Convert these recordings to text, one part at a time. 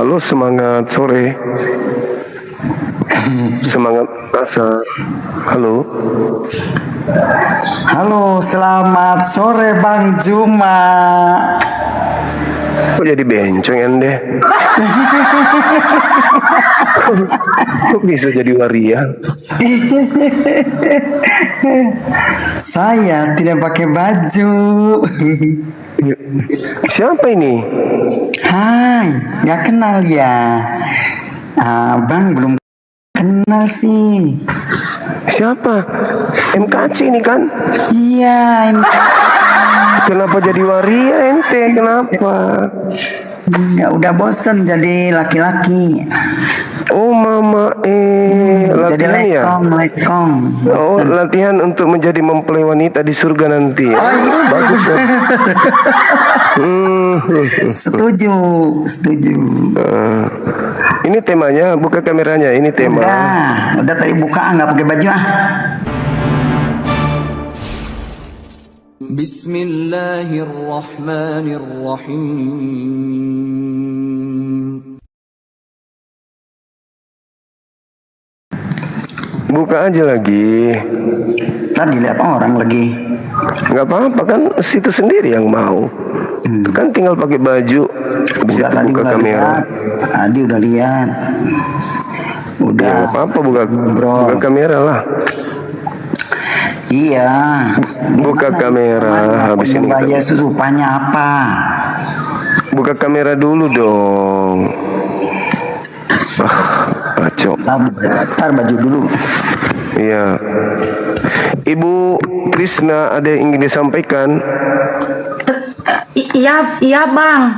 Halo, semangat sore. Semangat asar. Halo. Halo, selamat sore Bang Juma. Kok jadi bencong Anda? Kok bisa jadi waria? Saya tidak pakai baju. Siapa ini? Hai, nggak kenal ya? Abang belum kenal sih. Siapa? MKC ini kan? Iya, Kenapa jadi waria ente? Kenapa? nggak udah bosen jadi laki-laki. Oh mama, Jadi latihan ya? lekong. Oh, latihan untuk menjadi mempelai wanita di surga nanti. Oh, iya. Bagus ya. Setuju. Ini temanya, buka kameranya. Ini tema. Udah tadi buka nggak pakai baju ah. Bismillahirrahmanirrahim. Buka aja lagi. Tadi lihat orang lagi. Nggak apa-apa kan, situ sendiri yang mau. Itu kan tinggal pakai baju. Habis itu Tadi buka udah kamera. lihat. Tadi udah lihat. Udah. Ya, nggak apa-apa buka kamera lah. Iya. Buka kamera. Habis ini Mbak Yesus upahnya apa? buka kamera dulu dong. Kacau. Tar baju dulu. Iya. Ibu Krisna ada yang ingin disampaikan? Iya Bang.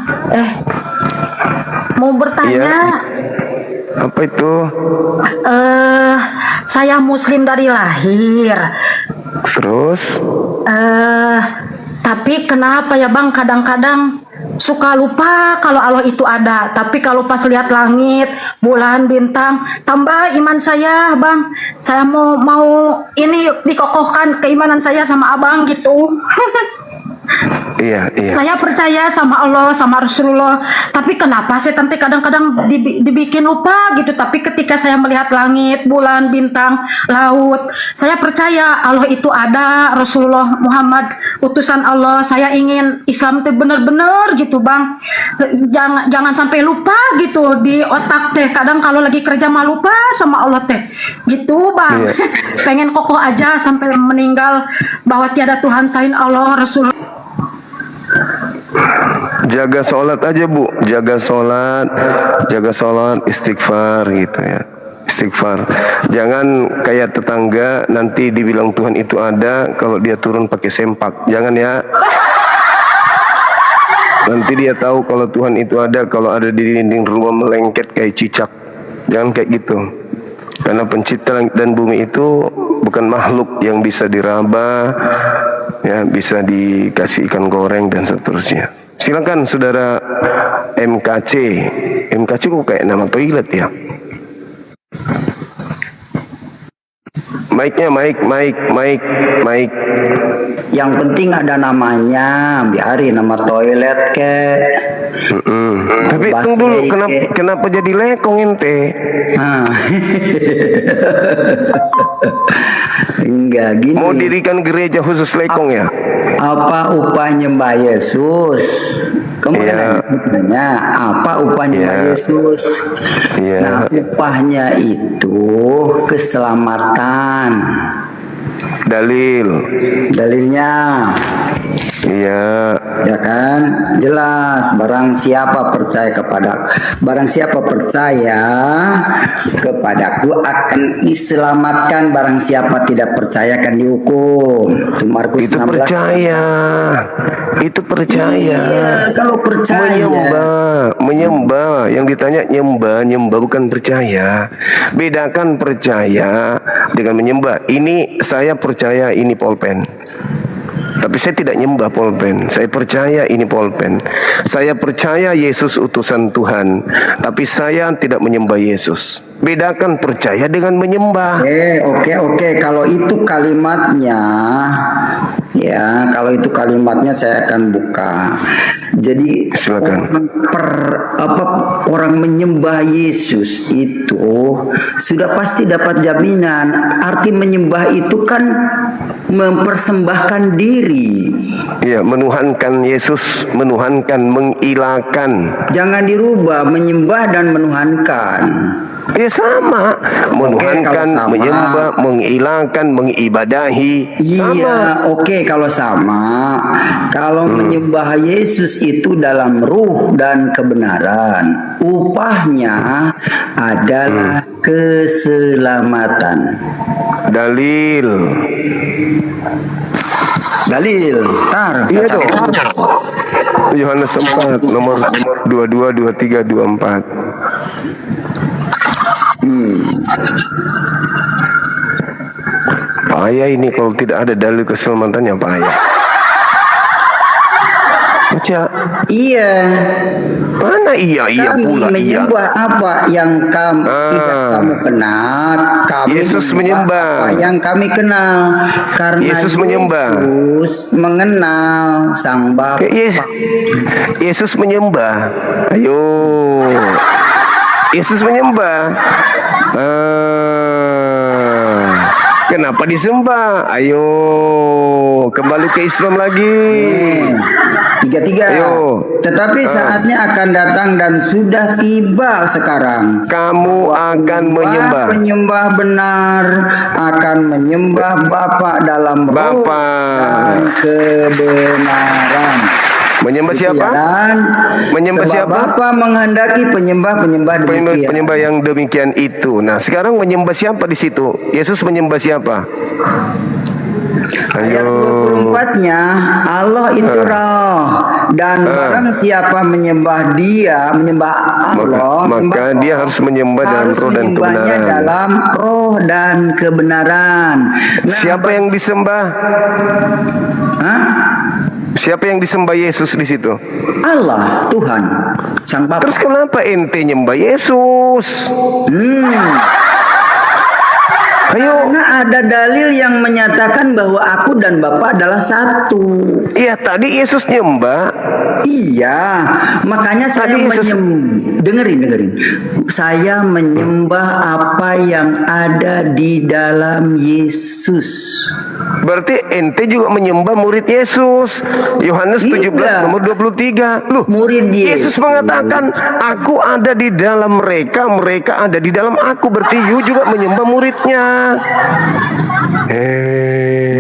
Mau bertanya. Iya. Apa itu? Saya Muslim dari lahir. Terus? Tapi kenapa ya Bang kadang-kadang suka lupa kalau Allah itu ada. Tapi kalau pas lihat langit, bulan, bintang, tambah iman saya Bang. Saya mau ini dikokohkan keimanan saya sama Abang gitu. Iya. Saya percaya sama Allah, sama Rasulullah. Tapi kenapa saya nanti kadang-kadang dibikin lupa gitu. Tapi ketika saya melihat langit, bulan, bintang, laut, saya percaya Allah itu ada, Rasulullah Muhammad utusan Allah. Saya ingin Islam itu benar-benar gitu Bang. Jangan sampai lupa gitu di otak teh. Kadang kalau lagi kerja mah lupa sama Allah teh. Gitu Bang. Iya. Pengen kokoh aja sampai meninggal bahwa tiada Tuhan selain Allah, Rasulullah. Jaga sholat aja Bu. Jaga sholat, istighfar gitu ya. Istighfar. Jangan kayak tetangga nanti dibilang Tuhan itu ada, kalau dia turun pakai sempak. Jangan ya. Nanti dia tahu kalau Tuhan itu ada, kalau ada di dinding rumah melengket kayak cicak. Jangan kayak gitu. Karena pencipta langit dan bumi itu bukan makhluk yang bisa diraba, ya, bisa dikasih ikan goreng dan seterusnya. Silakan saudara MKC. MKC kok kayak nama toilet ya? Mic-nya, mic. Yang penting ada namanya, biarin nama toilet ke. Tapi tunggu dulu, kenapa jadi lekong ente? Enggak gini. Mau dirikan gereja khusus lekong ya? Apa upahnya Mbak Yesus? Kemudian tanya, apa upahnya Mbak Yesus? Nah, upahnya itu keselamatan. Dalilnya iya, ya kan, jelas. Barang siapa percaya kepadaku akan diselamatkan. Barang siapa tidak percaya akan dihukum. Itu Markus 16. Itu percaya. Iya, kalau percaya menyembah. Yang ditanya nyembah bukan percaya. Bedakan percaya dengan menyembah. Ini saya percaya ini pulpen. Tapi saya tidak nyembah pulpen. Saya percaya ini pulpen. Saya percaya Yesus utusan Tuhan. Tapi saya tidak menyembah Yesus. Bedakan percaya dengan menyembah. Oke. Kalau itu kalimatnya Ya, kalau itu kalimatnya saya akan buka. Jadi Silakan. orang menyembah Yesus itu sudah pasti dapat jaminan. Arti menyembah itu kan mempersembahkan diri. Ya, menuhankan Yesus, menuhankan, mengilahkan. Jangan dirubah menyembah dan menuhankan. Ya sama, menuhankan, kalau sama. menyembah, mengilahkan, mengibadahi. Iya, oke kalau sama. Kalau menyembah Yesus itu dalam ruh dan kebenaran, upahnya adalah keselamatan. Dalil. Dalil, Iya dong. Yohanes 4 nomor 22, 23, 24. Payah ini kalau tidak ada dalil keselamatannya, payah. Baca. Iya. Mana iya Kami pula iya. menyembah apa yang tidak kamu kenal. Kami Yesus menyembah. apa yang kami kenal. Karena Yesus menyembah. Yesus mengenal Sang Bapa. Yesus menyembah. Ayo. Yesus menyembah. Kenapa disembah? Ayo, kembali ke Islam lagi. Tiga-tiga. Ayo. Tetapi saatnya akan datang dan sudah tiba sekarang. Kamu akan menyembah. Penyembah benar akan menyembah Bapa dalam roh Bapa. dan kebenaran. Menyembah Itu siapa? ya kan? Menyembah Sebab siapa? Bapa menghendaki penyembah-penyembah demikian. Penyembah yang demikian itu. Nah, sekarang menyembah siapa di situ? Yesus menyembah siapa? Ayat Ayo. 24-nya, Allah itu roh, dan barang siapa menyembah Dia, menyembah Allah, Maka dia harus menyembah dalam harus roh dan menyembahnya kebenaran. dalam roh dan kebenaran. Nah, Siapa yang disembah? Hah? Siapa yang disembah Yesus di situ? Allah, Tuhan, Sang Bapa. Terus kenapa ente nyembah Yesus? Ayo. Karena ada dalil yang menyatakan bahwa aku dan Bapa adalah satu. Iya, tadi Yesus nyembah. Iya, makanya saya Tadi Yesus- dengerin. Saya menyembah apa yang ada di dalam Yesus. Berarti ente juga menyembah murid Yesus. Yohanes 17 Iya. nomor 23. Loh, Murid Yesus. Yesus mengatakan, aku ada di dalam mereka, mereka ada di dalam aku. Berarti you juga menyembah muridnya.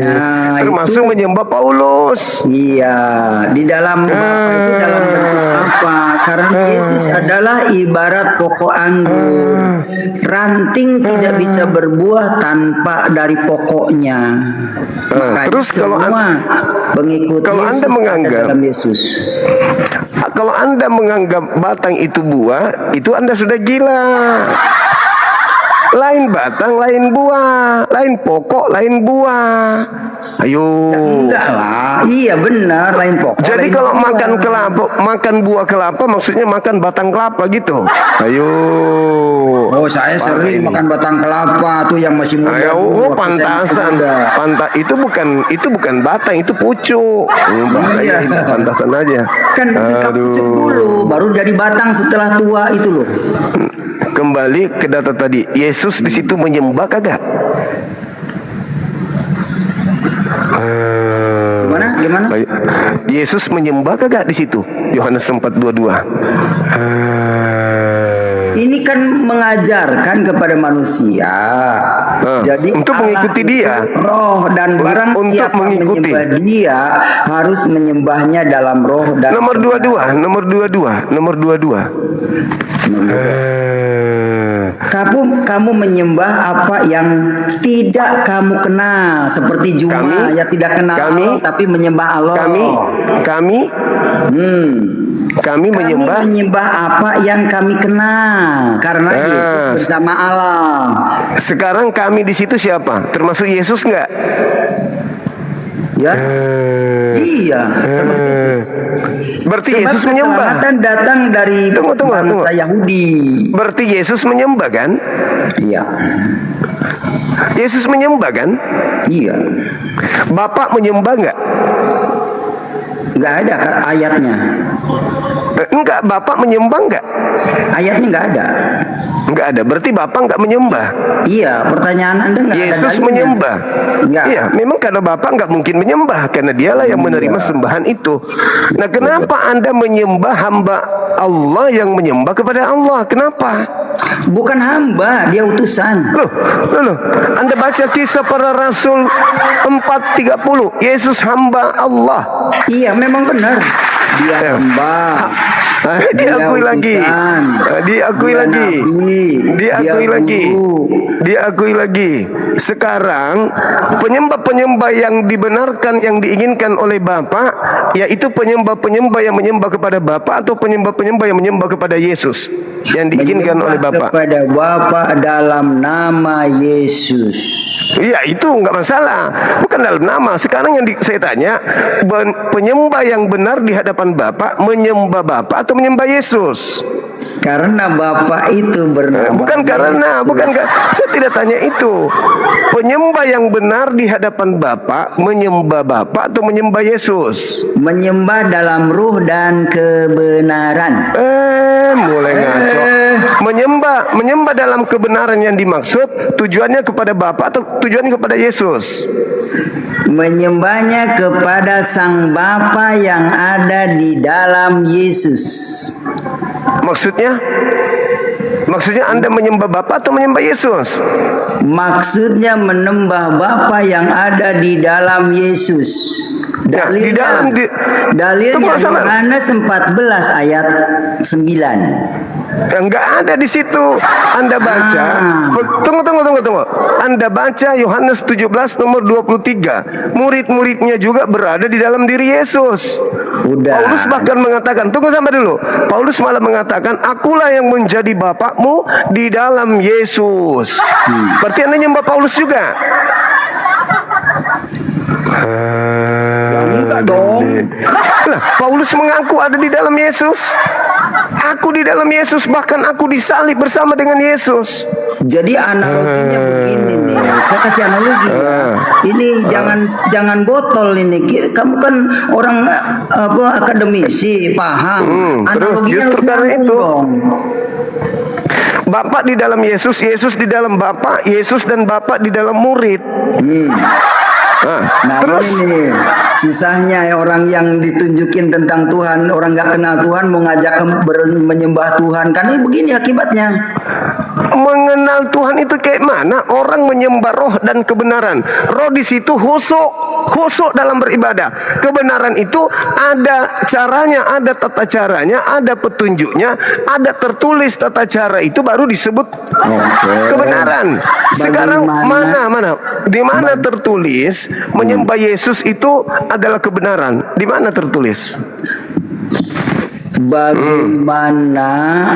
Nah, Termasuk itu- menyembah Paulus. Iya, di dalam Bapa itu dalam bentuk apa? Karena Yesus adalah ibarat pokok anggur. Ranting tidak bisa berbuah tanpa dari pokoknya. Makanya terus kalau semua pengikut kalau Yesus Anda menganggap- ada dalam Yesus. Kalau Anda menganggap batang itu buah, itu Anda sudah gila. Lain batang, lain buah. Lain pokok, lain buah. Ayo. Enggak lah, iya benar, lain pokok. Jadi lain kalau buah. makan kelapa, makan buah kelapa, maksudnya makan batang kelapa gitu. Ayo. Oh, saya sering makan batang kelapa tuh yang masih muda. Ayo, dulu, waktu saya masih pantasan. muda. Itu bukan batang, itu pucuk. Bahaya, Iya. itu pantasan aja. Kan dikapucuk dulu, baru jadi batang setelah tua itu loh. Kembali ke data tadi, Yesus di situ menyembah kagak? Gimana? Baik. Yesus menyembah kagak di situ? Yohanes 4:22. Ini kan mengajarkan kepada manusia. Jadi untuk Allah mengikuti itu Dia. roh dan barang Untuk siapa mengikuti. menyembah Dia harus menyembahnya dalam roh dan Nomor 22. Kamu menyembah apa yang tidak kamu kenal, seperti Juma ya tidak kenal Allah tapi menyembah Allah. Kami menyembah apa yang kami kenal karena Yesus bersama Allah. Sekarang kami di situ siapa? Termasuk Yesus enggak? Ya. Iya, termasuk Yesus. Berarti Sebab Yesus menyembah. keselamatan datang dari bangsa Yahudi. Berarti Yesus menyembah kan? Iya. Yesus menyembah kan? Iya. Bapak menyembah nggak? Nggak ada ayatnya. Enggak, Bapak menyembah nggak? Ayatnya nggak ada. Enggak ada, berarti Bapak nggak menyembah. Iya, pertanyaan Anda nggak ada Yesus dalilnya. menyembah. Nggak. Iya, memang karena Bapak nggak mungkin menyembah, karena dialah yang menerima sembahan itu. Nah, kenapa Anda menyembah hamba Allah yang menyembah kepada Allah? Kenapa? Bukan hamba, dia utusan. Loh, Anda baca kisah para Rasul 4:30, Yesus hamba Allah. Iya, memang benar. Dia hamba. Diakui lagi. Diakui Dia lagi. nabi, Diakui dia lagi. guru. Diakui lagi. Sekarang penyembah-penyembah yang dibenarkan, yang diinginkan oleh Bapak, yaitu penyembah-penyembah yang menyembah kepada Bapak atau penyembah-penyembah yang menyembah kepada Yesus yang diinginkan oleh Bapak. Kepada Bapa dalam nama Yesus. Iya, itu nggak masalah, bukan dalam nama. Sekarang yang saya tanya, penyembah yang benar di hadapan Bapak menyembah Bapak atau menyembah Yesus? Karena Bapa itu bernama Bukan karena, saya tidak tanya itu. Penyembah yang benar di hadapan Bapak menyembah Bapak atau menyembah Yesus? menyembah dalam ruh dan kebenaran. Mulai ngaco. Menyembah dalam kebenaran yang dimaksud tujuannya kepada Bapak atau tujuannya kepada Yesus? Menyembahnya kepada Sang Bapa yang ada di dalam Yesus. Maksudnya Anda menyembah Bapa atau menyembah Yesus? Maksudnya menyembah Bapa yang ada di dalam Yesus. Ya, di Dalilnya, dalam dalilnya Tunggu, sama. Yohanes 14 ayat 9. Enggak ada di situ. Anda baca. Tunggu. Anda baca Yohanes 17 nomor 23. Murid-muridnya juga berada di dalam diri Yesus. Udah. Paulus bahkan mengatakan, tunggu sampai dulu. Paulus malah mengatakan, akulah yang menjadi bapakmu di dalam Yesus. Berarti Anda nyembah Paulus juga? Enggak dong. Lah, Paulus mengaku ada di dalam Yesus. Aku di dalam Yesus, bahkan aku disalib bersama dengan Yesus. Jadi analoginya begini nih. Saya kasih analogi ya. Ini jangan botol ini. Kamu kan orang akademisi, paham. Analoginya justru harus karena nyambung itu. dong. Bapak di dalam Yesus, Yesus di dalam Bapak, Yesus dan Bapak di dalam murid. Nah, terus ini susahnya ya orang yang ditunjukin tentang Tuhan, orang nggak kenal Tuhan mau ngajak menyembah Tuhan, kan ini begini akibatnya. mengenal Tuhan itu kayak mana? Orang menyembah roh dan kebenaran. Roh di situ khusyuk dalam beribadah. Kebenaran itu ada caranya, ada tata caranya, ada petunjuknya, ada tertulis tata cara itu baru disebut kebenaran. Sekarang di mana tertulis menyembah Yesus itu adalah kebenaran? Di mana tertulis? Bagaimana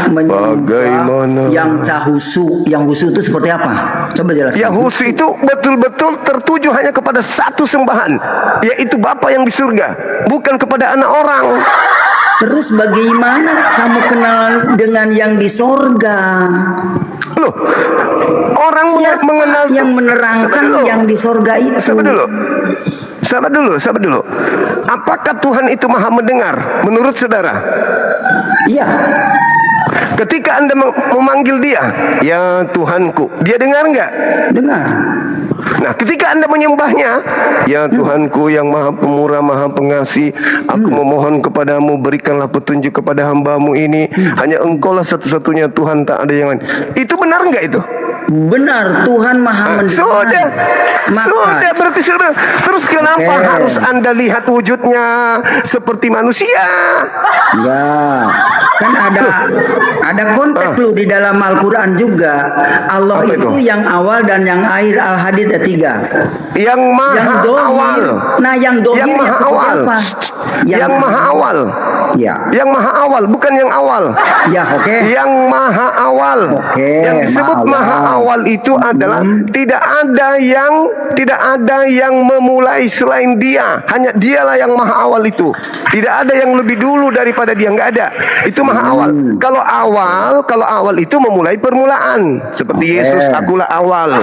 menyembah yang husu? Yang husu itu seperti apa? Coba jelaskan. Yang husu itu betul-betul tertuju hanya kepada satu sembahan, yaitu Bapa yang di surga, bukan kepada anak orang. Terus bagaimana kamu kenal dengan yang di sorga? Loh, orang mengenal yang menerangkan yang di sorga itu. Sabar dulu. Apakah Tuhan itu maha mendengar menurut saudara? Iya. Ketika Anda memanggil dia, ya Tuhanku, dia dengar nggak? Dengar. Nah, ketika Anda menyembahnya, ya Tuhanku yang maha pemurah, maha pengasih, aku memohon kepadamu, berikanlah petunjuk kepada hambamu ini. Hanya Engkaulah satu-satunya Tuhan, tak ada yang lain. Itu benar nggak itu? Benar, Tuhan maha mendengar. Sudah, berarti sudah. Terus kenapa harus Anda lihat wujudnya seperti manusia? Enggak. Kan ada konteks lu di dalam Al-Quran juga. Allah itu yang awal dan yang akhir, Al-Hadid 3. Yang maha awal. Nah, yang dohir maha awal. Apa? Yang maha awal. Ya. Yang maha awal, bukan yang awal. Ya, oke. Yang maha awal. Yang disebut maha awal itu adalah tidak ada yang memulai selain dia. Hanya dialah yang maha awal itu. Tidak ada yang lebih dulu daripada dia, nggak ada. Itu maha awal. Kalau awal itu memulai permulaan. Seperti Yesus, akulah awal.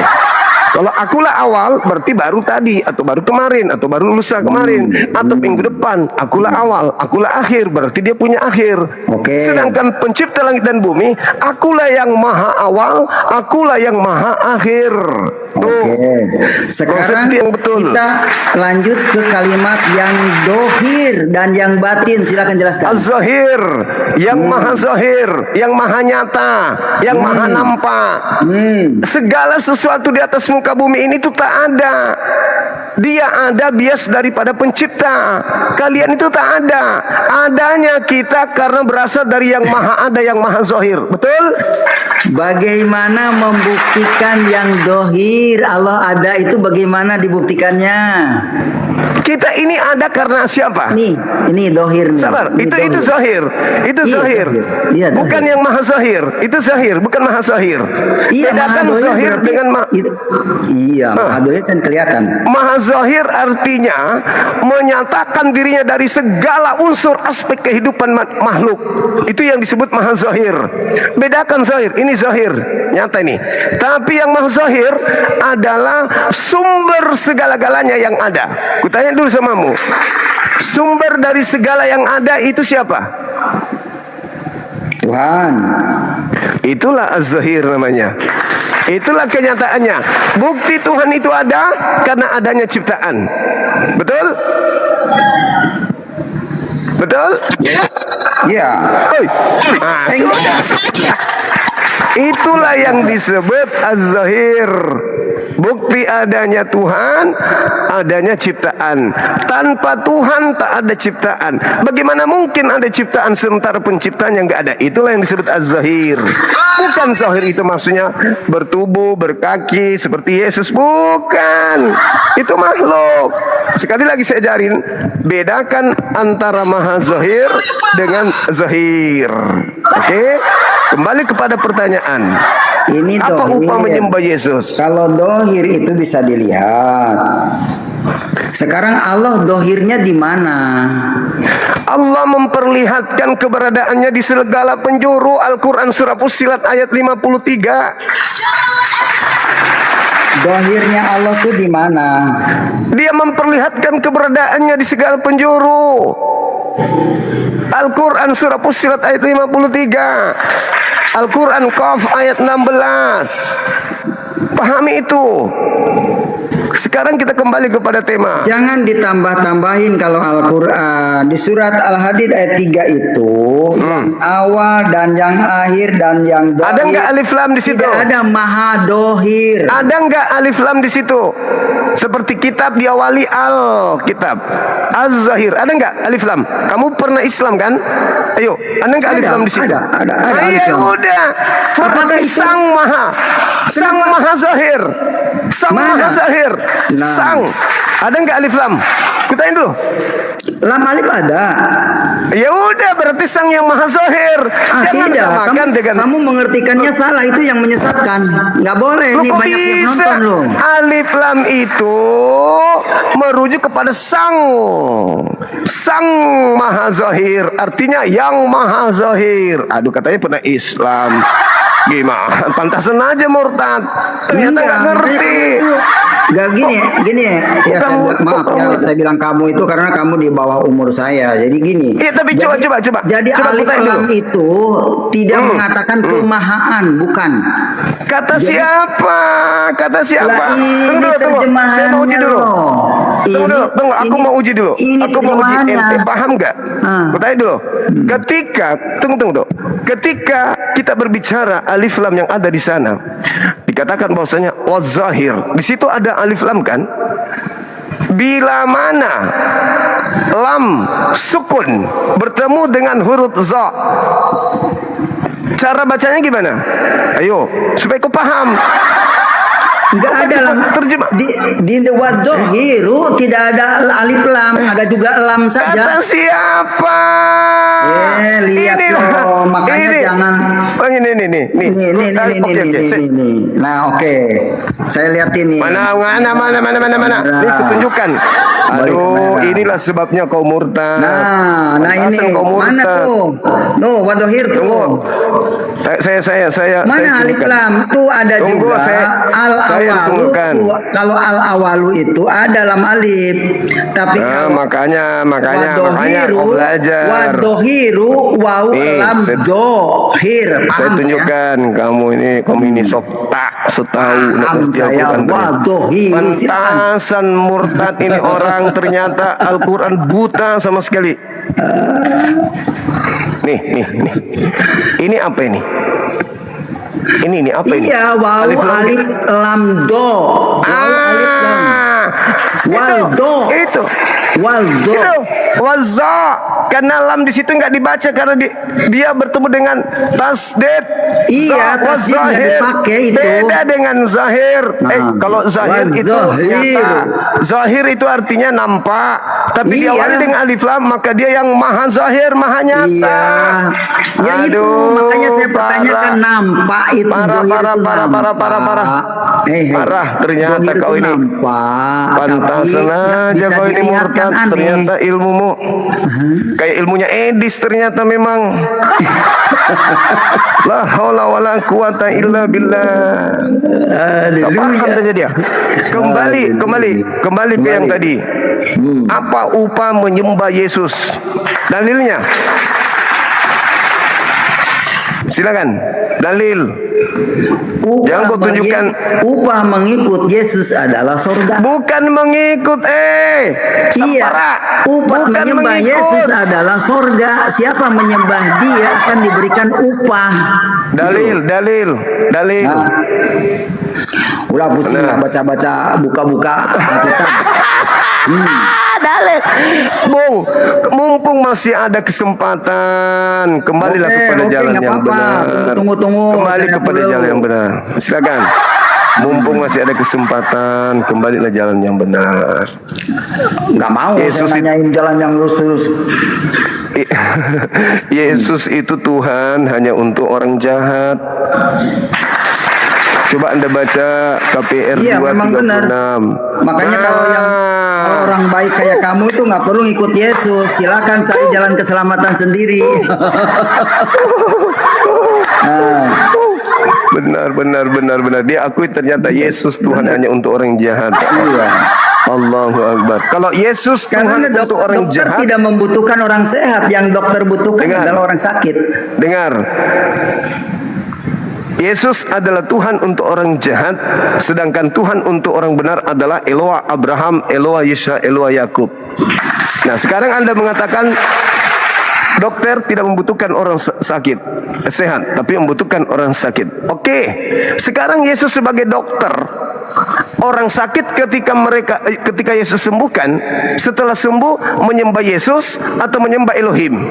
Kalau akulah awal berarti baru tadi atau baru kemarin atau baru lusa kemarin atau minggu depan. Akulah awal, akulah akhir berarti dia punya akhir. Oke. Sedangkan pencipta langit dan bumi, akulah yang maha awal, akulah yang maha akhir. Tuh. Oke. Sekarang Konsep yang betul. kita lanjut ke kalimat yang dohir dan yang batin. Silakan jelaskan. Az-Zahir, yang maha zahir, yang maha nyata, yang maha nampak. Segala sesuatu di atas muka bumi ini tuh tak ada. Dia ada bias daripada pencipta. Kalian itu tak ada. Adanya kita karena berasal dari yang maha ada, yang maha zahir. Betul? Bagaimana membuktikan yang dohir Allah ada itu, bagaimana dibuktikannya? Kita ini ada karena siapa? Ini dohir nih. Sabar, Ini itu dohir. zahir. Itu Iya, zahir. zahir. Iya, zahir. Bukan yang maha zahir. Itu zahir, bukan maha zahir. Iya, Bedakan maha dohir zahir berarti dengan Iya, maha dohir kan kelihatan. maha zahir artinya menyatakan dirinya dari segala unsur aspek kehidupan makhluk. Itu yang disebut maha zahir. Bedakan zahir, ini zahir, nyata ini. Tapi yang maha zahir adalah sumber segala-galanya yang ada. Kutanya dulu samamu, sumber dari segala yang ada itu siapa? Tuhan. Itulah az-zahir namanya. Itulah kenyataannya. Bukti Tuhan itu ada karena adanya ciptaan. Betul? Betul? Iya. Oi. Ah, sudah. Itulah yang disebut az-zahir. Bukti adanya Tuhan, adanya ciptaan. Tanpa Tuhan tak ada ciptaan. Bagaimana mungkin ada ciptaan sementara penciptanya nggak ada? Itulah yang disebut az-zahir. Bukan zahir itu maksudnya bertubuh, berkaki seperti Yesus. Bukan. Itu makhluk. Sekali lagi saya ajarin, bedakan antara maha zahir dengan zahir. Oke? Kembali kepada pertanyaan. Ini Apa dohir. upah menyembah Yesus? Kalau dohir itu bisa dilihat. Sekarang Allah dohirnya di mana? Allah memperlihatkan keberadaannya di segala penjuru. Al-Quran surah Fussilat ayat 53. Dohirnya Allah tuh di mana? Dia memperlihatkan keberadaannya di segala penjuru. Al-Quran surah Fussilat ayat 53. Al-Quran Qaf ayat 16. Pahami itu. Sekarang kita kembali kepada tema. Jangan ditambah-tambahin kalau Al-Quran. Di surat Al-Hadid ayat 3 itu yang awal dan yang akhir dan yang dohir. Ada nggak alif lam di situ? Tidak ada maha dohir. Ada nggak alif lam di situ? Seperti kitab diawali al-kitab. Az-Zahir. Ada nggak alif lam? Kamu pernah Islam kan? Ayo, ada nggak alif Ada, lam di situ? ada alif Ya lam. udah. Apakah Berarti itu- sang maha. Sang Kenapa? maha zahir. Sang Mana? maha zahir. Nah. Sang. Ada nggak alif lam? Kutain dulu. Lam alif ada. Ya udah, berarti sang yang maha zahir. Jangan Tidak. samakan dengan Kamu mengertikannya salah, itu yang menyesatkan. Nggak boleh. Loh, Ini kok banyak yang bisa? nonton loh. Alif lam itu merujuk kepada sang maha zahir, artinya yang maha zahir. Aduh, katanya pernah Islam. Gimana? Pantasan aja murtad. Ternyata nggak ngerti. Gak gini ya. Maaf ya, saya bilang kamu itu karena kamu di bawah umur saya. Jadi gini. Iya, tapi coba. Jadi Coba alif kutain lam dulu. itu tidak mengatakan kemahaan, bukan. Kata siapa? Kata siapa? Lah, ini Tunggu. Saya mau uji terjemahannya dulu. loh. Tunggu. Aku mau uji dulu. Ini Aku mau uji. terjemahannya. Ente paham nggak? Aku tanya dulu. Tunggu. Ketika kita berbicara alif lam yang ada di sana, dikatakan bahwasanya wazahir. Di situ ada alif lam kan? Bila mana lam sukun bertemu dengan huruf za, cara bacanya gimana? Ayo, supaya kau paham. Enggak ada lam. Terjemah. Di wadzahiru tidak ada alif lam, ada juga lam Kata saja. siapa? Lihat loh, makanya jangan ini nih. Nih. Nah, oke. Saya lihat ini. Mana. Ini kutunjukkan. Aduh, inilah sebabnya kau murtad. Nah ini. Pantasan kau Mana murtad. tuh? No, wadohir tuh. Saya Mana alif tunjukkan. lam tuh ada Tunggu, juga saya al-awalu tunjukkan. tuh, kalau al-awalu itu ada lam alif. Tapi Nah, kalau makanya kau belajar. wadohiru waw Nih, lam dohir. Saya Paham ya? tunjukkan kamu ini so tahu nak Paham ngerti saya. Al-Quran ternyata. Wadohiru silakan. Pantasan murtad ini orang ternyata Al-Quran buta sama sekali. Nih. Ini apa ini? Ini apa ini? Iya, waw Alif lam. alif lam do. Waw alif lam. Waldo. Itu. Waldo. Itu wazza. Karena lam di situ nggak dibaca karena dia bertemu dengan tasdid. Iya, tasdid nggak Wazahir. dipakai itu. Beda dengan zahir. Kalau zahir itu Wazahir. nyata. Zahir itu artinya nampak. Tapi Iya. diawali dengan alif lam, maka dia yang maha zahir, maha nyata. Iya. Ya itu makanya saya pertanyakan nampak itu. Parah. Parah, ternyata dohir kau itu ini. nampak. Pantasan Tapi aja bisa kau ini dilihat murtad. kan aneh. Ternyata ilmumu kayak ilmunya Edis ternyata memang. La haula wala quwata illa billah. Tak paham saja dia. Kembali ke yang tadi. Apa upah menyembah Yesus? Dalilnya. Silakan. Dalil. Jangan kau tunjukkan. Upah mengikut Yesus adalah surga. Bukan mengikut, Iya, Sampara. upah Bukan menyembah mengikut. Yesus adalah surga. Siapa menyembah Dia akan diberikan upah. Dalil. Nah, ulah pusing lah baca-baca, buka-buka Alkitab. Dalil. Bung, mumpung masih ada kesempatan, kembalilah kepada jalan nggak yang apa-apa. benar. Tunggu. Kembali Saya kepada dulu. jalan yang benar. Silakan. Mumpung masih ada kesempatan, kembalilah jalan yang benar. Nggak mau Yesus saya nanyain jalan yang lurus-lurus. Yesus itu Tuhan hanya untuk orang jahat. Coba Anda baca KPR Iya, memang 236. benar. Makanya kalau orang baik kayak kamu itu nggak perlu ikut Yesus. Silakan cari jalan keselamatan sendiri. Nah, Benar. Dia akui ternyata Yesus Tuhan hanya untuk orang jahat. iya. Allahu Akbar. Kalau Yesus Karena Tuhan untuk orang dokter jahat, tidak membutuhkan orang sehat. Yang dokter butuhkan Dengar. adalah orang sakit. dengar. Yesus adalah Tuhan untuk orang jahat, sedangkan Tuhan untuk orang benar adalah Eloah Abraham, Eloah Yesha, Eloah Yakub. Nah, sekarang Anda mengatakan dokter tidak membutuhkan orang sakit, sehat, tapi membutuhkan orang sakit. Oke, sekarang Yesus sebagai dokter, orang sakit ketika Yesus sembuhkan, setelah sembuh menyembah Yesus atau menyembah Elohim.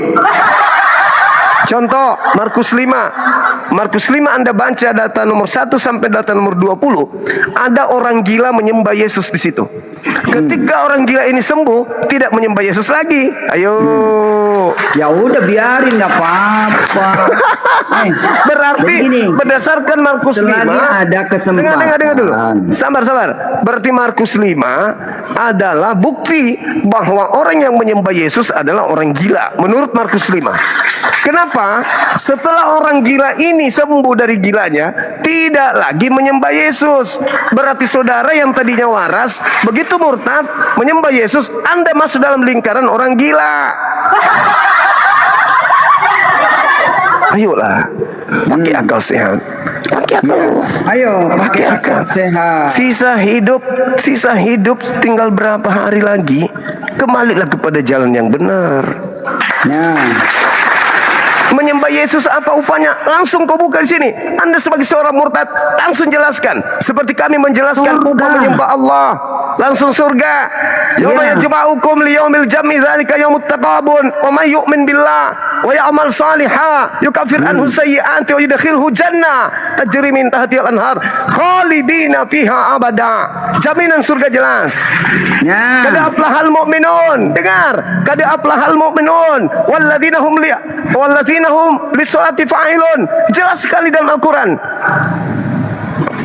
Contoh Markus 5. Markus 5 Anda baca data nomor 1 sampai data nomor 20. Ada orang gila menyembah Yesus di situ. Ketika orang gila ini sembuh, tidak menyembah Yesus lagi. Ayo. Ya udah biarin nggak apa-apa. Berarti begini, berdasarkan Markus 5 selagi ada kesempatan. Dengar dulu. Sabar. Berarti Markus 5 adalah bukti bahwa orang yang menyembah Yesus adalah orang gila menurut Markus 5. Kenapa? Setelah orang gila ini sembuh dari gilanya, tidak lagi menyembah Yesus. Berarti saudara yang tadinya waras, begitu murtad menyembah Yesus, Anda masuk dalam lingkaran orang gila. Ayolah, pakai akal sehat. Pakai akal. Ayo pakai akal sehat. Sisa hidup tinggal berapa hari lagi? Kembalilah kepada jalan yang benar. Nah, Menyembah Yesus apa upahnya? Langsung kau buka di sini. Anda sebagai seorang murtad langsung jelaskan. Seperti kami menjelaskan Surga. upah menyembah Allah. Langsung surga. Yauma Iya. yajma'ukum liyaumil jam'i dzalika yaumut taqabun. Wa may yu'min billah wa ya'mal salihan yukaffir anhu sayyi'ati wa yudkhilhu jannah tajri min tahtiha al-anhar khalidina fiha abada. Jaminan surga jelas. Ya. Kada aflahal mu'minun. Dengar, kada aflahal mu'minun walladzina hum li sholati fa'ilun. Jelas sekali dalam Al-Qur'an.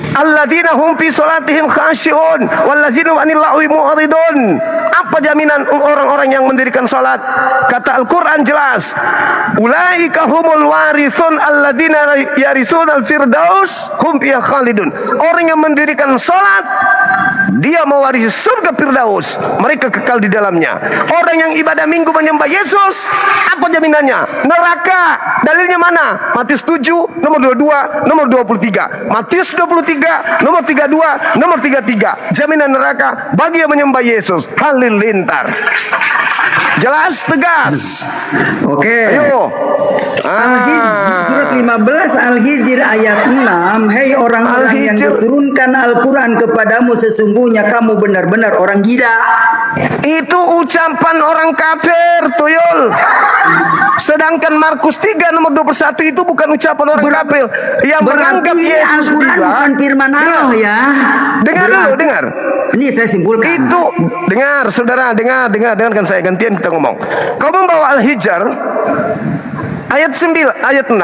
Alladzina hum fi sholatihim khashi'un walladzina hum 'anil lagwi mu'ridun. Apa jaminan orang-orang yang mendirikan salat? Kata Al-Qur'an jelas, ulaika humul warithun alladzina yarithun al-firdaus hum fiha khalidun. Orang yang mendirikan salat dia mewarisi surga Firdaus, mereka kekal di dalamnya. Orang yang ibadah minggu menyembah Yesus, apa jaminannya? Neraka. Dalilnya mana? Matius 7 nomor 22 nomor 23. Matius 23 nomor 32 nomor 33. Jaminan neraka bagi yang menyembah Yesus. Halilintar. Jelas, tegas. Oke. Ayo. Al-Hijr surat 15 Al-Hijr ayat 6. Hei orang-orang yang Al-Hijr. diturunkan Al-Quran kepadamu, sesungguhnya kamu benar-benar orang gila. Itu ucapan orang kafir, tuyul. Sedangkan Markus 3 nomor 21 itu bukan ucapan orang kafir yang menganggap Berarti Yesus Al-Quran gila. bukan firman Allah ya. Dengar dulu, dengar. Ini saya simpulkan. Itu dengar, saudara, dengarkan saya, gantian kita ngomong. Kau membawa Al-Hijr ayat 9, ayat 6.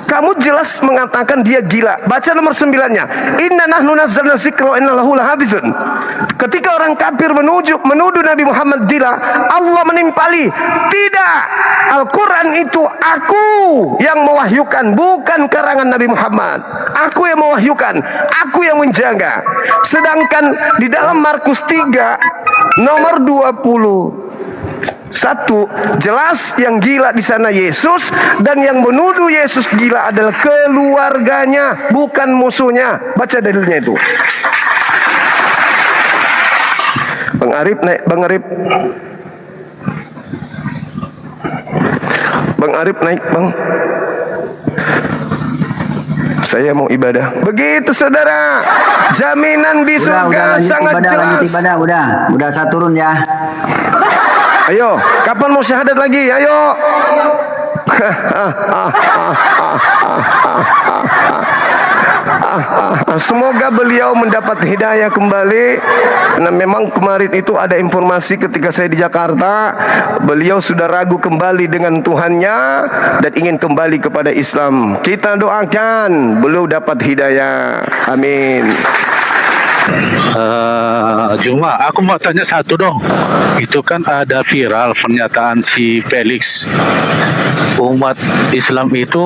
Kamu jelas mengatakan dia gila. Baca nomor 9-nya. Inna nahnu nazzalna dzikra wa inna lahu lahafizun. Ketika orang kafir menuduh Nabi Muhammad gila, Allah menimpali, tidak. Al-Quran itu aku yang mewahyukan, bukan karangan Nabi Muhammad. Aku yang mewahyukan, aku yang menjaga. Sedangkan di dalam Markus 3 nomor 21 jelas yang gila di sana Yesus, dan yang menuduh Yesus gila adalah keluarganya, bukan musuhnya. Baca dalilnya itu. Bang Arif naik, Bang Arif. Bang Arif naik, Bang. Saya mau ibadah. Begitu, saudara. Jaminan di surga lanjut sangat ibadah, jelas. lanjut ibadah, udah saya turun ya. Ayo, kapan mau syahadat lagi? Ayo. Semoga beliau mendapat hidayah kembali. Nah, memang kemarin itu ada informasi ketika saya di Jakarta, beliau sudah ragu kembali dengan Tuhannya dan ingin kembali kepada Islam. Kita doakan beliau dapat hidayah. Amin. Cuma aku mau tanya satu dong. Itu kan ada viral pernyataan si Felix, umat Islam itu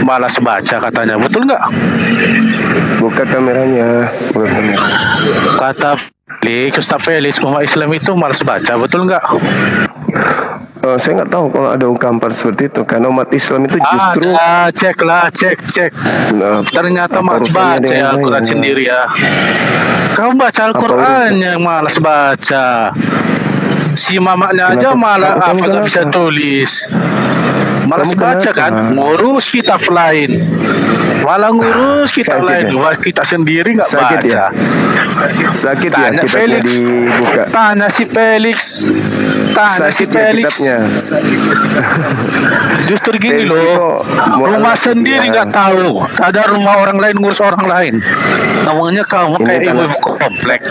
malas baca katanya, betul nggak? Buka kameranya. Buka kamera. Kata Ustaz Felix, umat Islam itu malas baca, betul nggak? Saya nggak tahu kalau ada ungkapan seperti itu, karena umat Islam itu justru Ada, cek. Nah, Ternyata apa malas urusannya baca dengan Al-Quran saya? sendiri ya. Kau baca Al-Quran yang malas baca. Si mamaknya aja malah Kamu apa nggak bisa kenapa? tulis. Malas Kamu baca kenapa? kan, ngurus kitab lain. Malah ngurus kitab Sakit lain, ya? wah kita sendiri nggak Sakit baca. ya? Sakit ya Tanya kitabnya Felix, dibuka. tanya si Felix, tanya si Sakit ya Felix. kitabnya. Justru gini Felix loh, itu rumah mualaf sendiri dia. nggak tahu, ada rumah orang lain ngurus orang lain. Namanya kamu Ini kayak tanda- ibu-ibu komplek.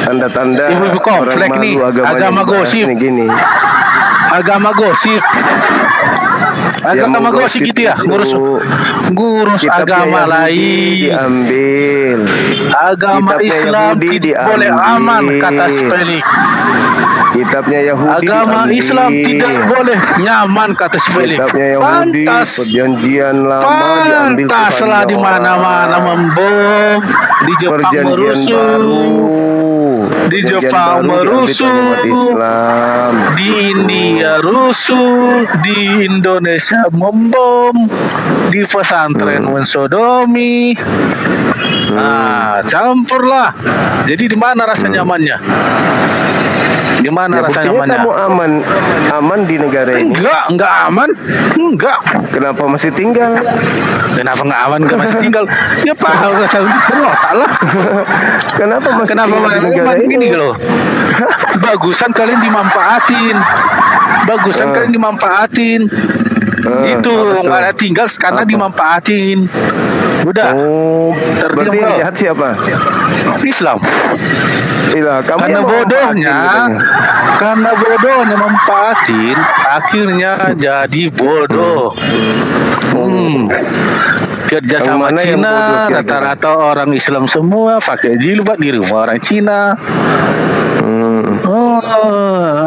Tanda-tanda Ibu-ibu komplek orang nih, malu agamanya agama dibahas gosip. nih gini. Agama gosip. Agama menggosip gosip gitu ya, itu ngurus kitabnya agama Yahudi lain. diambil. Agama Kitabnya Islam Yahudi tidak boleh diambil. aman, kata Felix. Kitabnya Yahudi Agama diambil. Islam tidak boleh nyaman, kata Felix. Kitabnya Yahudi, Pantas, perjanjian lama diambil pantaslah Tuhannya di mana-mana orang. membom, di Jepang Perjanjian merusuh, baru. di Perjanjian Jepang baru diambil merusuh, umat Islam. di India rusuh, di Indonesia membom, di pesantren mensodomi. Nah, campurlah. Jadi di mana rasa nyamannya? Gimana Ya rasanya buktinya amannya? kamu aman di negara ini. Enggak aman. Enggak. Kenapa masih tinggal? Kenapa nggak aman? Nggak masih tinggal? Ya Pak, lah. Kenapa masih Kenapa tinggal di negara emang ini? gini loh? Bagusan kalian dimanfaatin. Bagusan kalian dimanfaatin. Itu apa tuh? nggak ada tinggal karena Apa? dimanfaatin. Udah. Oh, berarti yang loh. jahat siapa? Islam. Iya, kamu Karena yang bodohnya, memanfaatin karena bodohnya memanfaatin, akhirnya jadi bodoh. Kerja Yang sama mana yang bodoh Cina, kira-kira? rata-rata orang Islam semua pakai jilbab di rumah orang Cina. Oh,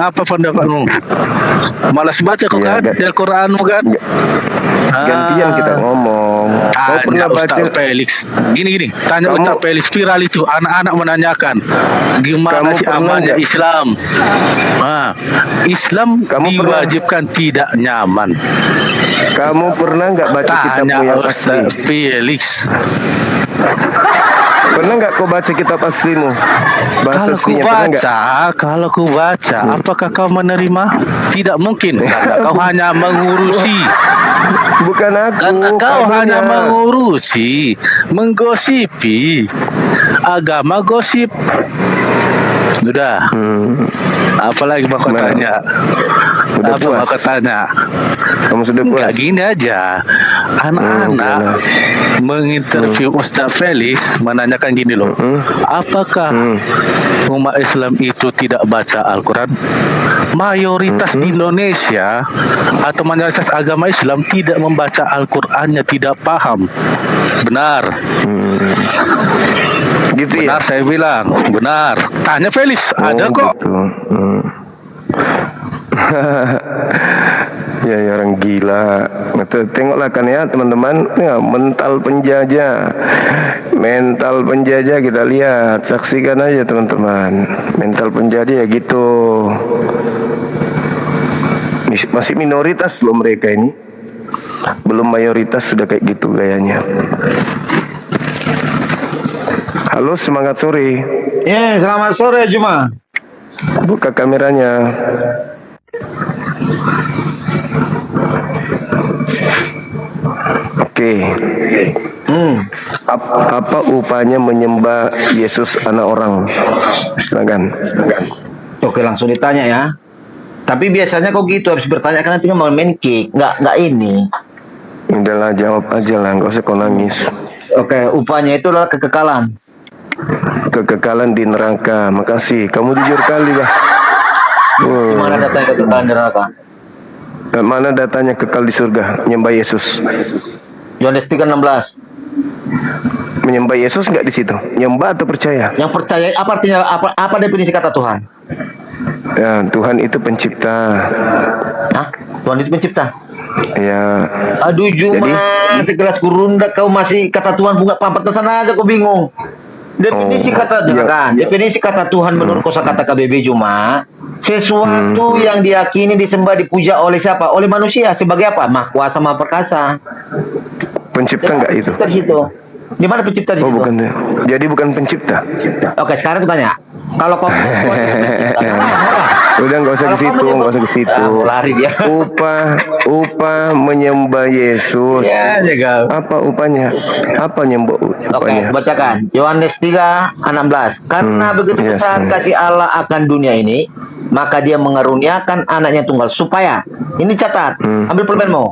apa pendapatmu? Malas baca kok Iya, kan di Al-Quranmu kan? Gantian kita ngomong. Kau Tanya pernah baca? Ustaz Felix. Gini. Tanya Kamu- Ustaz Felix viral itu. Anak-anak menanyakan. Gimana Kamu sih pernah amannya nggak? Islam? Islam Kamu pernah- diwajibkan tidak nyaman. Kamu pernah nggak baca kitabmu Tanya yang asli? Ustaz Felix. Pernah nggak kau baca kitab aslimu? Bahasa aslinya pernah nggak? Kalau ku baca, apakah kau menerima? Tidak mungkin. Karena kau hanya mengurusi. Bukan aku. Karena kau kamunya. hanya mengurusi, menggosipi. Agama gosip. Udah. Apalagi mau kau Gimana? tanya? Udah Apa mau puas? kau tanya? Kamu sudah Enggak, puas? gini aja. Anak-anak menginterview Ustaz Felix menanyakan gini loh. Apakah umat Islam itu tidak baca Al-Quran? Mayoritas di Indonesia atau mayoritas agama Islam tidak membaca Al-Qurannya, tidak paham. Benar. Gitu ya? Benar saya bilang. Benar. Tanya Felix, ada kok. Gitu. Ya orang gila. Tengoklah kan ya teman-teman, ya, mental penjajah kita lihat, saksikan aja teman-teman. Mental penjajah ya gitu. Masih minoritas loh mereka ini, belum mayoritas sudah kayak gitu gayanya. Halo, semangat sore. Ya, selamat sore Juma. Buka kameranya. Oke. Apa upahnya menyembah Yesus anak orang? Silakan. Oke, langsung ditanya ya. Tapi biasanya kok gitu habis bertanya karena tinggal mau main kick, nggak ini. Udahlah, jawab aja lah, nggak usah kau nangis. Oke, upahnya itu adalah kekekalan. Kekekalan di neraka. Makasih, kamu jujur kali lah. Gimana datanya kekekalan di neraka? Mana datanya kekal di surga? Menyembah Yesus. Yohanes 3:16. Menyembah Yesus nggak di situ? Nyembah atau percaya? Yang percaya apa artinya apa definisi kata Tuhan? Ya, Tuhan itu pencipta. Hah? Tuhan itu pencipta. Ya, Aduh Juma, Jadi- segelas kurunda kau masih kata Tuhan bunga pampatan aja kau bingung. Definisi kata iya. kan? Definisi kata Tuhan menurut kosakata KBB Juma, sesuatu yang diyakini disembah dipuja oleh siapa? Oleh manusia sebagai apa? Maha kuasa, maha perkasa. pencipta nggak itu? Pencipta di situ. Di mana pencipta di Oh, situ? bukan. Jadi bukan pencipta. Oke, sekarang aku tanya. Kalau kau Udah nggak usah ke situ, nggak usah ke situ. lari dia. Upah menyembah Yesus. Ya, jaga. Apa upahnya? Apa nyembah Oke, upahnya? bacakan. Yohanes 3:16. Karena begitu yes, besar yes. kasih Allah akan dunia ini, maka dia mengaruniakan anaknya tunggal supaya, ini catat, ambil pulpenmu,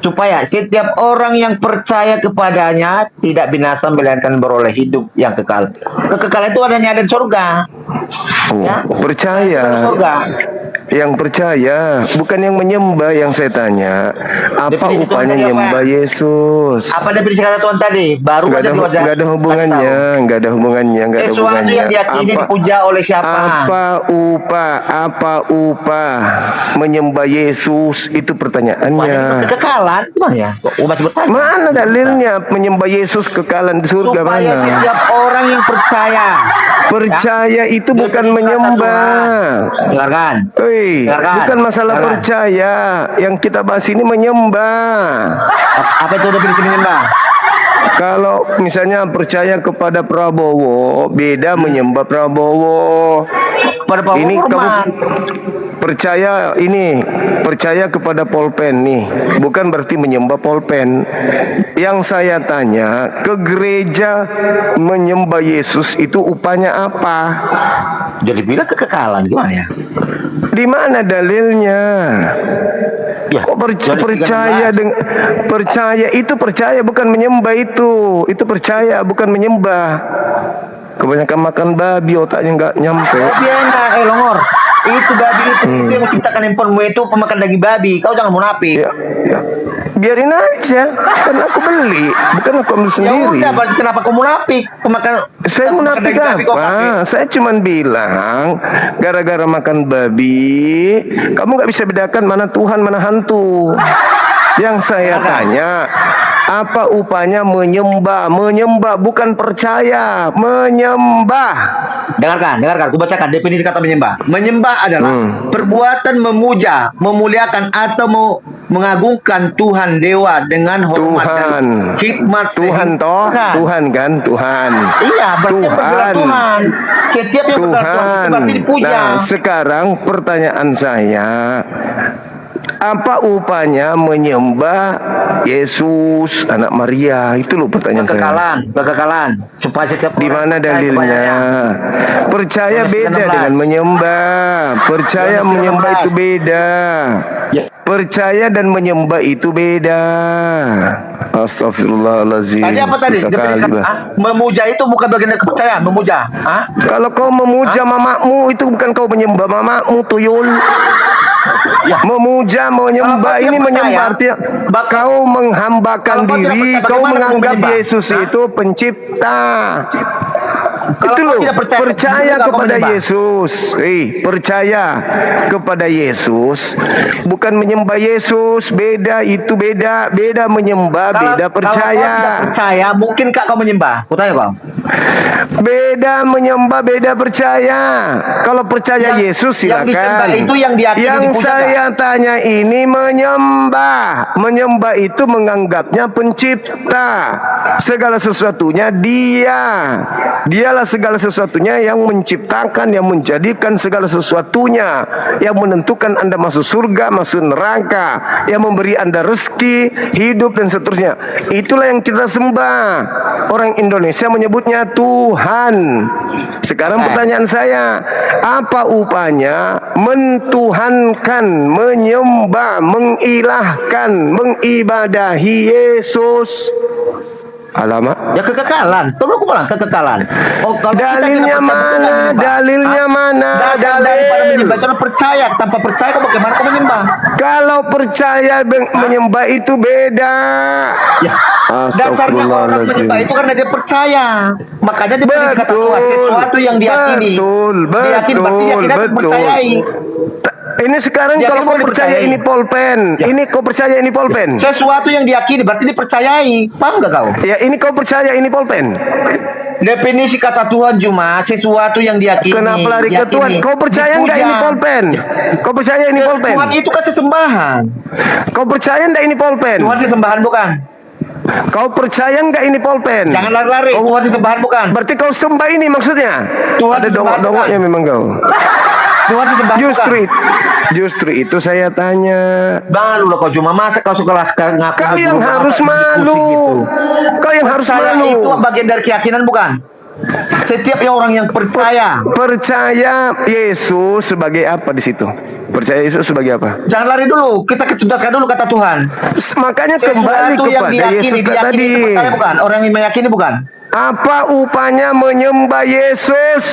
supaya setiap orang yang percaya kepadanya tidak binasa melainkan beroleh hidup yang kekal. Kekekalan itu adanya di surga. Oh, Ya. percaya. Surga. Yang percaya, bukan yang menyembah. Yang saya tanya, apa Definisi Tuhan upahnya tadi apa? nyembah Yesus? Apa definisi kata Tuhan tadi? Baru Nggak aja ada, keluar dari- nggak ada hubungannya, nggak ada hubungannya, nggak ada Sesuatu hubungannya. yang diyakini dipuja oleh siapa? Apa upah menyembah Yesus? Itu pertanyaannya. Kekekalan, gimana ya? Kok masih bertanya? Mana dalilnya menyembah Yesus kekalan di surga Supaya mana? setiap orang yang percaya. Percaya itu bukan menyembah. Dengarkan. Dengarkan. Bukan masalah Dengarkan. percaya. Yang kita bahas ini menyembah. Apa itu definisi menyembah? Kalau misalnya percaya kepada Prabowo, beda menyembah Prabowo. Pada Pak Ini kamu hormat. percaya kepada Polpen nih, bukan berarti menyembah Polpen. Yang saya tanya, ke gereja menyembah Yesus itu upahnya apa? Jadi bilang kekekalan gimana ya? Di mana dalilnya? Ya, Kok jadi percaya 13. dengan percaya bukan menyembah itu percaya bukan menyembah. Kebanyakan makan babi otaknya nggak nyampe. Babi enak, Longor. Itu babi itu yang menciptakan handphonemu itu pemakan daging babi. Kau jangan munafik. Ya, biarin aja, kan aku beli, bukan aku ambil Ya sendiri. udah, berarti kenapa kau munafik? Pemakan Saya pemakan munafik daging babi kau pakai. apa? Saya cuman bilang, gara-gara makan babi, kamu nggak bisa bedakan mana Tuhan mana hantu. Yang saya tanya, apa upahnya menyembah? Menyembah bukan percaya, menyembah. Dengarkan. Aku bacakan definisi kata menyembah. Menyembah adalah perbuatan memuja, memuliakan atau mengagungkan Tuhan dewa dengan hormat Tuhan. dan hikmat. Tuhan toh, Tuhan kan, Tuhan. Iya, berarti bergerak Tuhan. Setiap yang bergerak Tuhan itu berarti dipuja. Nah, sekarang pertanyaan saya, apa upahnya menyembah Yesus, anak Maria? Itu loh pertanyaan saya. Kekekalan. Supaya setiap Di orang mana percaya dalilnya? kepadanya. Percaya Yohanes beda 16. dengan menyembah. Percaya Yohanes menyembah 16. itu beda. Ya. Percaya dan menyembah itu beda. Astagfirullahaladzim. Tadi apa tadi? Susah Definisi kali, kata, Bah. memuja itu bukan bagian dari kepercayaan. Memuja. Kalau kau memuja mamamu, itu bukan kau menyembah mamamu, tuyul. Ya. Memuja, Kalau menyembah, kau ini tidak menyembah percaya, artinya kau menghambakan Kalau kau tidak diri, percaya, kau bagaimana kau menganggap menyembah? Yesus itu pencipta. Kalau Itu kau loh, tidak percaya percaya kau kepada menyembah. Yesus. Percaya kepada Yesus, bukan menyembah Yesus. Beda, itu beda. Beda menyembah, beda Kalau percaya. kau tidak percaya, mungkinkah kau menyembah? Kutanya kau. Beda menyembah, beda percaya. Kalau percaya Yesus yang disembah silakan. itu yang diyakini, Yang dipuja, saya tanya ini menyembah. Menyembah itu menganggapnya pencipta. Segala sesuatunya dia. Dialah segala sesuatunya yang menciptakan, yang menjadikan segala sesuatunya, yang menentukan Anda masuk surga, masuk neraka, yang memberi Anda rezeki, hidup dan seterusnya. Itulah yang kita sembah. Orang Indonesia menyebutnya Tuhan. Sekarang pertanyaan saya, apa upahnya mentuhankan, menyembah, mengilahkan, mengibadahi Yesus? Alamak. Ya kekekalan. Tunggu aku bilang kekekalan. Oh, kalau kita Dalilnya tidak percaya, mana? menyembah. Dalilnya mana? Dasar daripada menyembah itu adalah percaya. Tanpa percaya kau bagaimana kau menyembah? Kalau percaya menyembah itu beda. Ya. Dasarnya orang menyembah itu karena dia percaya. Makanya dia beri kata Tuhan, sesuatu yang diyakini. Diyakini berarti dia tidak percayai. Ini sekarang Dia kalau kan kau boleh percaya percayai. ini polpen, Ya. ini kau percaya ini polpen. Sesuatu yang diyakini berarti dipercayai. Paham gak kau? Ya ini kau percaya ini polpen. Definisi kata Tuhan cuma sesuatu yang diyakini. Kenapa lari ke diyakini, Tuhan? Kau percaya nggak dipuja. ini polpen? Kau percaya ini polpen? Tuhan itu kan sesembahan. Kau percaya nggak ini polpen? Tuhan sesembahan bukan? Kau percaya nggak ini polpen? Jangan lari-lari. Kau- Tuhan sesembahan bukan? Berarti kau sembah ini maksudnya? Tuhan Ada sesembahan dongok-dongoknya bukan? memang kau. Tuhan sesembahan bukan? Justru itu saya tanya. Malu loh kau cuma masa kau suka ngaku. Kau yang ngaku, harus apa, malu. diskusi gitu. Kau yang harus Percaya malu. itu bagian dari keyakinan bukan? Setiap orang yang percaya. Percaya Yesus sebagai apa di situ? Percaya Yesus sebagai apa? Jangan lari dulu. Kita sudahkan dulu kata Tuhan. Makanya kembali Sesuatu yang kepada diyakini, Yesus diyakini tadi. itu percaya bukan? Orang yang meyakini bukan? Apa upahnya menyembah Yesus?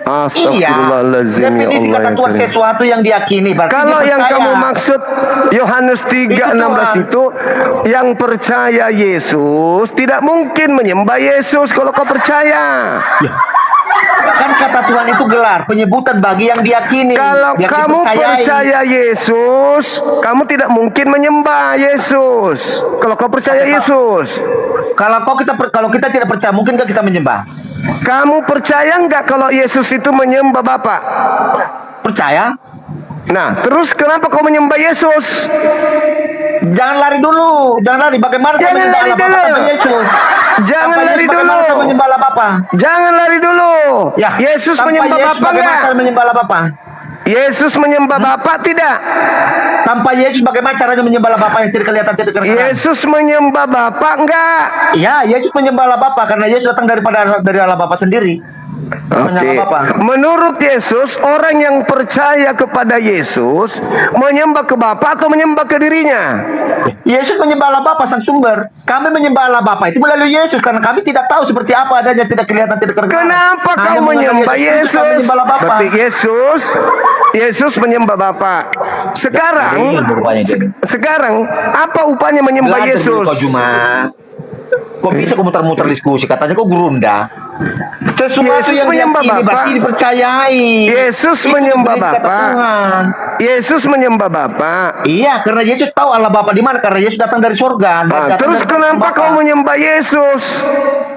Astagfirullahaladzim, ya Definisi Allah kata yang Tuhan Karim. sesuatu yang diyakini. Berarti Kalau dia yang percaya. kamu maksud Yohanes 3:16 itu, yang percaya Yesus tidak mungkin menyembah Yesus kalau kau percaya. Kan kata Tuhan itu gelar penyebutan bagi yang diyakini. Kalau yang kamu dipercayai. percaya Yesus, kamu tidak mungkin menyembah Yesus. Kalau kau percaya Yesus, Kalau kita tidak percaya, mungkinkah kita menyembah? kamu percaya nggak kalau Yesus itu menyembah Bapa? Percaya? Nah, terus kenapa kau menyembah Yesus? Jangan lari dulu, jangan lari. Bagaimana saya Jangan menyembah lari Allah Bapa dulu. tanpa Yesus? Jangan Tanpa lari Yesus, bagaimana dulu. saya menyembah Allah Bapa? Jangan lari dulu. Ya, Yesus tanpa menyembah Yesus, Bapa bagaimana enggak? cara menyembah Allah Bapa? Yesus menyembah Bapa tidak? Tanpa Yesus bagaimana caranya menyembah Allah Bapa yang tidak kelihatan, tidak terdengar? Yesus menyembah Bapa enggak? Ya, Yesus menyembah Allah Bapa karena Yesus datang dari Allah Bapa sendiri. Oke. Menyembah Bapa. Menurut Yesus, orang yang percaya kepada Yesus menyembah ke Bapa atau menyembah ke dirinya? Yesus menyembah Allah Bapa sang sumber. Kami menyembah Allah Bapa itu melalui Yesus karena kami tidak tahu seperti apa adanya, tidak kelihatan, tidak terdengar. Kenapa Hanya kau mengenal menyembah kami Yesus? menyembah Allah Bapa. Berarti Yesus menyembah Bapa. Sekarang, Ya, rupanya dia. sekarang apa upanya menyembah Belajar dulu Yesus? kau Juma. Kok bisa kau muter-muter diskusi? Katanya kau gerunda. Sesuatu Yesus yang menyembah diyakini Bapa. berarti dipercayai. Yesus Itu menyembah berita Bapa. Tuhan. Yesus menyembah Bapa. Iya, karena Yesus tahu Allah Bapa di mana, karena Yesus datang dari surga. Nah, terus kenapa kau menyembah Yesus?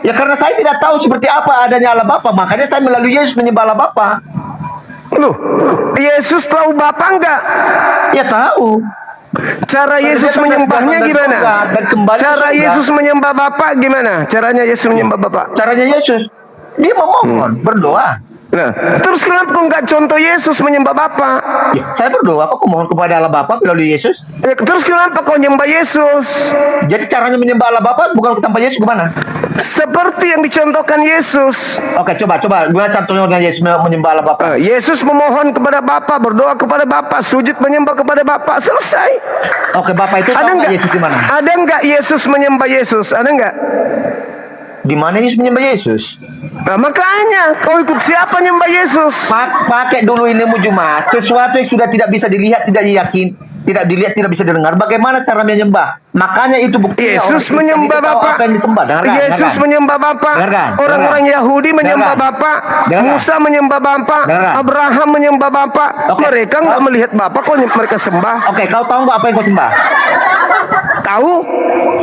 Ya karena saya tidak tahu seperti apa adanya Allah Bapa, makanya saya melalui Yesus menyembah Allah Bapa. Loh, Yesus tahu Bapa enggak? Ya tahu. Cara Yesus dia menyembahnya dari gimana? surga dan kembali ke Cara surga. Yesus menyembah Bapa gimana? Caranya Yesus menyembah Bapa? Caranya Yesus, dia memohon, berdoa. Nah, terus kenapa kau enggak contoh Yesus menyembah Bapa? Ya, saya berdoa, aku mohon kepada Allah Bapa melalui Yesus. Terus kenapa kau menyembah Yesus? Jadi caranya menyembah Allah Bapa bukan tanpa Yesus gimana? Seperti yang dicontohkan Yesus. Oke, coba gimana contohnya dengan Yesus menyembah Allah Bapa? Yesus memohon kepada Bapa, berdoa kepada Bapa, sujud menyembah kepada Bapa, selesai. Oke, Bapa itu Ada tahu enggak? Yesus di mana? Ada enggak Yesus menyembah Yesus? Ada enggak? Di mana Yesus menyembah Yesus? Nah, makanya kau ikut siapa menyembah Yesus? Pakai dulu ilmu Jumat. Sesuatu yang sudah tidak bisa dilihat, tidak yakin, tidak dilihat, tidak bisa didengar. Bagaimana cara menyembah? Makanya itu buktinya Yesus orang Kristen menyembah itu tahu Bapa. apa yang disembah. Dengarkan, Yesus dengarkan. menyembah Bapa. Dengarkan, Orang-orang dengarkan. Yahudi menyembah Dengarkan. Bapa. Dengarkan. Musa menyembah Bapa. Dengarkan. Abraham menyembah Bapa. Oke. Mereka nggak melihat Bapa, kok mereka sembah? Oke, kau tahu nggak apa yang kau sembah? Tahu?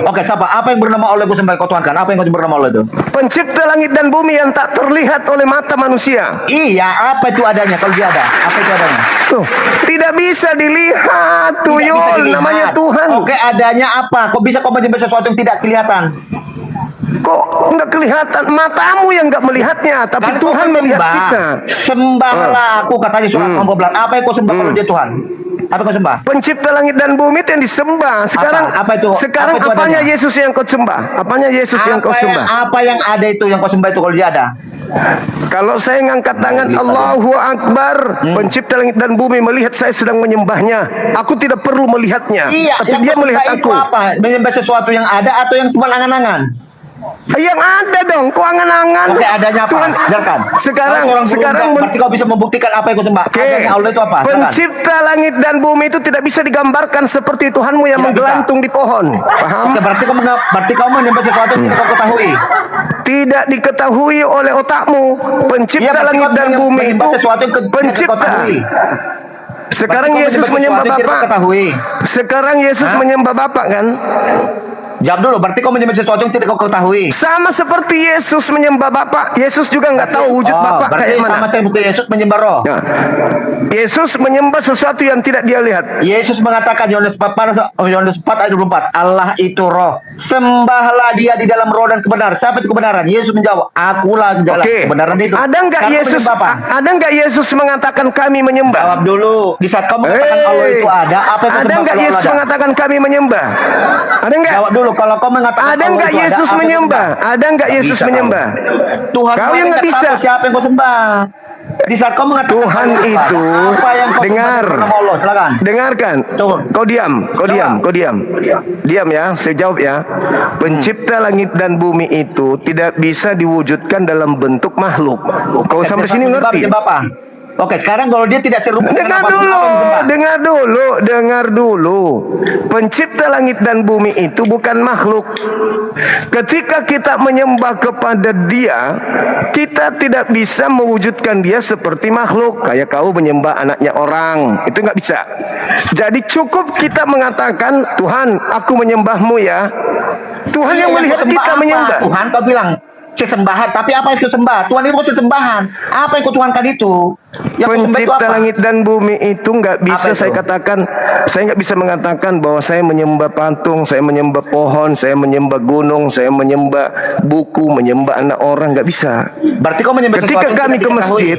Oke, siapa? Apa yang bernama Allah kau sembah, kau tuhankan? Apa yang kau bernama Allah itu? Pencipta langit dan bumi yang tak terlihat oleh mata manusia. Iya, apa itu adanya? Kalau dia ada, apa itu adanya? Tuh, tidak bisa dilihat, Tidak bisa tuyul, dilihat. namanya Tuhan. Oke, adanya apa? Kok bisa kau menyembah sesuatu yang tidak kelihatan? Kok nggak kelihatan? Matamu yang nggak melihatnya, tapi Kan kau Tuhan menyembah. melihat kita. Sembahlah aku, katanya surat 14. Apa yang kau sembah kalau dia Tuhan? Apa kau sembah? Pencipta langit dan bumi itu yang disembah. Sekarang Apa itu? Sekarang Apa itu apanya adanya? Yesus yang kau sembah? Apanya Yesus yang kau sembah? Apa yang ada itu yang kau sembah itu kalau dia ada? Kalau saya ngangkat tangan Allahu Akbar, pencipta langit dan bumi melihat saya sedang menyembahnya. Aku tidak perlu melihatnya, Iya, tapi yang dia kau melihat sembah itu aku. apa? Menyembah sesuatu yang ada atau yang cuma angan-angan? Yang ada dong, kau angan-angan. Oke, adanya apa? Tuhan, Dengarkan. sekarang, Kau seorang sekarang, berundang, berarti kau bisa membuktikan apa yang kau sembah. Oke. Adanya Allah itu apa? Dengarkan. Pencipta langit dan bumi itu tidak bisa digambarkan seperti Tuhanmu yang Tidak menggelantung di pohon. Paham? Oke, berarti kau menyembah sesuatu yang tidak kau ketahui. Tidak diketahui oleh otakmu. Pencipta Iya, berarti langit kau dan bumi itu menyembah sesuatu yang tidak kau pencipta. ketahui. Sekarang Berarti kau Yesus sesuatu menyembah yang tidak kau Bapa. ketahui. Sekarang Yesus Hah? menyembah Bapa kan? Jawab dulu, berarti kau menyembah sesuatu yang tidak kau ketahui. Sama seperti Yesus menyembah Bapa. Yesus juga nggak tahu wujud Bapa berarti kayak sama mana. seperti Yesus menyembah roh. Ya. Yesus menyembah sesuatu yang tidak dia lihat. Yesus mengatakan Yohanes 4 ayat 24, Allah itu roh. Sembahlah dia di dalam roh dan kebenaran. Siapa itu kebenaran? Yesus menjawab, akulah jalan Oke. kebenaran itu. Ada nggak Sekarang Yesus? menyembah apa? Ada nggak Yesus mengatakan kami menyembah? Jawab dulu. Di saat kamu mengatakan Allah itu ada, apa yang kau Ada sembah nggak kalau Yesus Allah ada? mengatakan kami menyembah? Ada nggak? Jawab dulu, kalau kau mengatakan Ada Allah nggak itu Yesus apa yang kau menyembah? sembah? Ada nggak Nggak Yesus bisa, menyembah? Tuhan Kau yang paling nggak tahu bisa. siapa yang kau sembah. Di saat kau mengatakan Tuhan Allah itu ada, apa yang kau dengar. sembah nama Allah? Silakan. Dengarkan. Tuh. Kau diam, kau Jawab. diam, kau diam. Diam ya, saya jawab ya. Pencipta langit dan bumi itu tidak bisa diwujudkan dalam bentuk makhluk. Kau sampai sini ngerti? Menyembah apa? Oke, sekarang kalau dia tidak serupa dengan Dengar apa, dulu, apa yang disembah? dengar dulu. Pencipta langit dan bumi itu bukan makhluk. Ketika kita menyembah kepada dia, kita tidak bisa mewujudkan dia seperti makhluk. Kayak kau menyembah anaknya orang, itu nggak bisa. Jadi cukup kita mengatakan, Tuhan, aku menyembahmu ya. Tuhan yang Iya, melihat kau sembah kita apa? menyembah. Tuhan kau bilang sesembahan, tapi apa itu sembah? Tuhan itu sesembahan. Apa yang kau tuhankan itu? Yang kau sembah itu Pencipta apa? langit dan bumi itu nggak bisa Apa itu? saya katakan, saya nggak bisa mengatakan bahwa saya menyembah patung, saya menyembah pohon, saya menyembah gunung, saya menyembah buku, menyembah anak orang, nggak bisa. Berarti kau menyembah Ketika sesuatu yang kami tidak ke diketahui. masjid,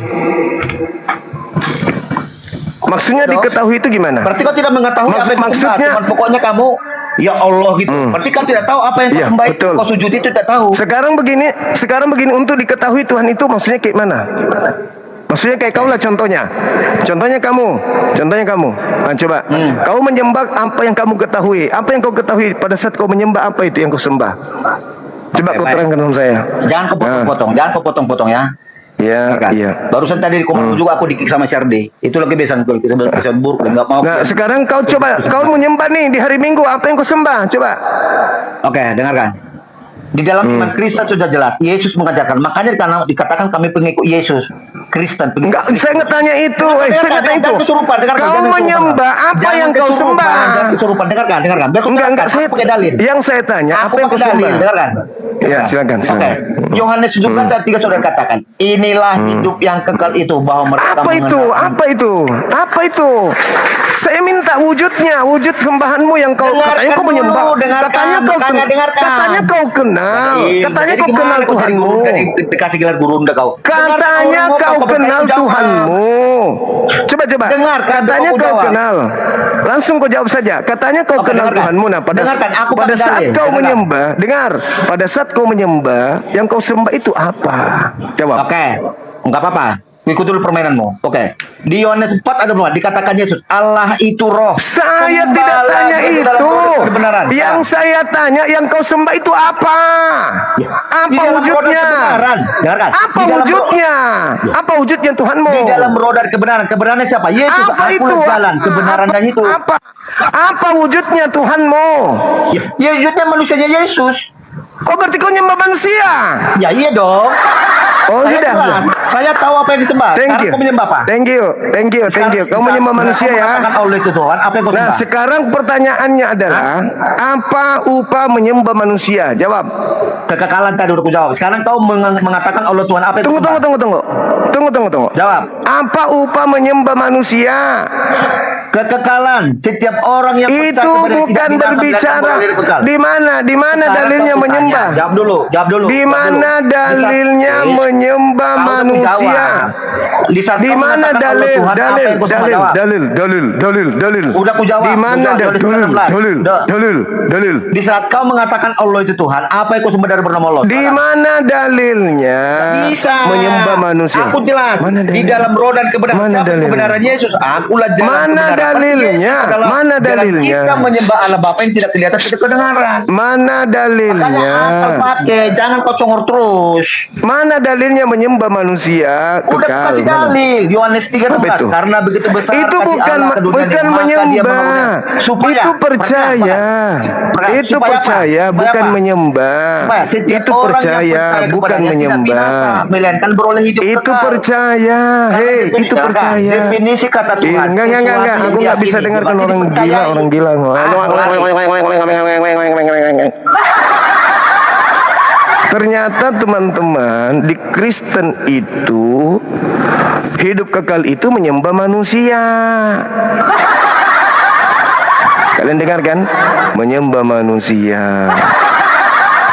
maksudnya Dong. diketahui itu gimana? Berarti kau tidak mengetahui apa yang kau sembah. Maksudnya, Cuman pokoknya kamu ya Allah gitu. Berarti kau tidak tahu apa yang kau Iya, sembah itu, betul. kau sujud itu tidak tahu. sekarang begini untuk diketahui Tuhan itu maksudnya kayak mana? Maksudnya kayak kau lah contohnya kamu. Nah, coba kau menyembah apa yang kamu ketahui. Apa yang kau ketahui pada saat kau menyembah, apa itu yang kau sembah? Coba Oke, kau baik. terangkan sama saya. Jangan kau potong-potong, jangan kau potong-potong ya. Ya, Kan? iya. Barusan tadi di komando juga aku dikik sama Syardi. Itu lagi kebiasaan buruk, nggak mau. Nah, sekarang kau coba, kau menyembah nih di hari Minggu, apa yang kau sembah? Coba. Oke, dengarkan. Di dalam iman Kristen sudah jelas, Yesus mengajarkan. Makanya karena dikatakan kami pengikut Yesus, Kristen. Enggak, saya nggak tanya itu. Dengarkan, Saya nggak tanya itu. jangan kesurupan, dengarkan, Kau jangan menyembah kesurupan. apa Jangan yang kau kesurupan, sembah? Jangan kesurupan, dengarkan. Enggak, Aku pakai dalil. Yang saya tanya, Aku apa yang kau pakai dalil, sembah? dengarkan. Ya, silakan. Oke. Yohanes 17 ayat 3 saudara katakan, inilah hidup yang kekal itu, bahwa mereka Apa itu? Apa itu? Saya minta wujudnya, wujud sembahanmu yang kau Dengarkan katanya kau dulu, menyembah. dengarkan, Katanya kau makanya dengarkan. katanya kau kenal. Katanya Jadi kau kenal gimana kau jadi Tuhanmu. guru, jadi dikasih gelar guru unda kau. Katanya Dengarkan kau orang kenal ngomong, kau Tuhanmu. Coba. Dengarkan, Katanya aku kau jawab. kenal. Langsung kau jawab saja. Katanya kau Oke, kenal dengarkan. Tuhanmu. Nah, Dengarkan, aku pada pakai saat dalil. kau Dengarkan. menyembah, dengar. Pada saat kau menyembah, yang kau sembah itu apa? Jawab. Oke, nggak apa-apa. Ikut dulu permainanmu. Oke. Di Yohanes 4 ada berapa? Dikatakan Yesus, Allah itu roh. Saya tidak Sembahlah tanya Dia dalam itu. roh dan kebenaran. Yang saya tanya, yang kau sembah itu apa? Ya. Di Apa dalam roh dan wujudnya? kebenaran. Dengarkan. Apa Di dalam roh- wujudnya? Apa wujudnya Tuhanmu? Di dalam roh dan kebenaran. Kebenarannya siapa? Yesus. Apa itu? Akulah jalan, kebenaran dan hidup. Apa wujudnya Tuhanmu? Ya wujudnya manusianya Yesus. Oh, berarti kau nyembah manusia? Ya iya dong. Oh, Saya sudah. jelas. Saya tahu apa yang disembah. Thank Sekarang you. kau menyembah apa? Thank you. Kau menyembah manusia ya. Kau Allah itu Tuhan. Apa yang kau Nah, sembah? sekarang pertanyaannya adalah, apa upah menyembah manusia? Jawab. Kekekalan tadi udah aku jawab. Sekarang kau mengatakan Allah Tuhan. Apa yang kau sembah? Tunggu. Jawab. Apa upah menyembah manusia? Kekekalan. Setiap orang yang percaya Itu kepada dia bukan tidak binasa, berbicara melainkan beroleh kekal. di mana Sekarang dalilnya kau tanya. menyembah. Jawab dulu. Di mana dalilnya menyembah manusia? Di mana dalil? Udah aku jawab. Di mana Udah, dalil? Di saat kau mengatakan Allah itu Tuhan, apa yang kau sembah dari bernama Allah? Di mana dalilnya Bisa menyembah manusia? Aku jelas. Mana Di dalilnya? dalam roh dan kebenaran. Mana Siapa dalilnya? kebenaran Yesus? Akulah jalan Mana kebenaran. dalilnya? Pasti adalah Mana jalan dalilnya? Kita menyembah Allah Bapa yang tidak kelihatan, tidak kedengaran. Mana Makanya dalilnya? asal pakai, jangan kau congor terus. Mana dalilnya menyembah manusia Udah kekal? kasih dalil Yohanes 3:16 Apa itu? karena begitu besar Itu kasih bukan Allah ke dunia ini, bukan maka dia menyembah. menurunkan. Supaya Itu percaya. Itu Supaya apa? percaya, Supaya bukan apa? menyembah. Supaya setiap Itu orang yang percaya, percaya bukan kepadanya tidak menyembah. binasa, melainkan beroleh hidup Itu kekal. percaya. Karena Hei, definisi- itu dengarkan, percaya. Definisi kata Tuhan. Enggak. sesuatu Aku yang nggak bisa diyakini, dengarkan bukan orang gila, dipercayai. orang gila. Ternyata teman-teman, di Kristen itu hidup kekal itu menyembah manusia. Kalian dengar kan? Menyembah manusia.